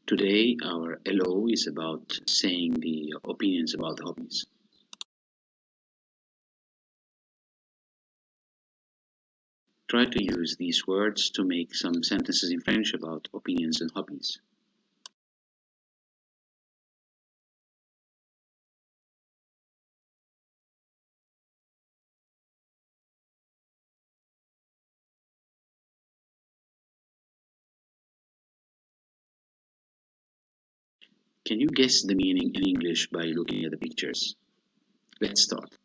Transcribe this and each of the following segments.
Today, our LO is about saying the opinions about hobbies. Try to use these words to make some sentences in French about opinions and hobbies. Can you guess the meaning in English by looking at the pictures? Let's start.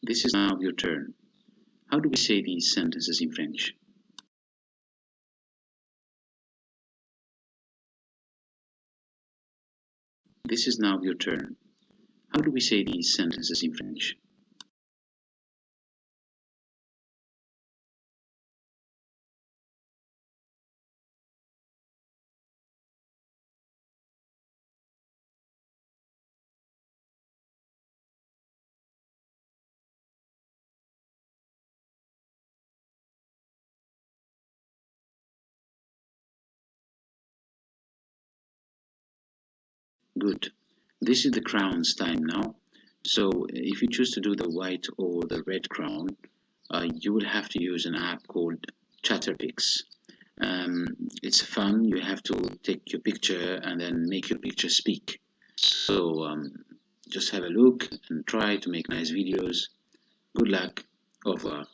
This is now your turn. How do we say these sentences in French? This is now your turn. How do we say these sentences in French? Good. This is the crowns time now. So if you choose to do the white or the red crown, you will have to use an app called Chatterpix. It's fun. You have to take your picture and then make your picture speak. So just have a look and try to make nice videos. Good luck. Au revoir.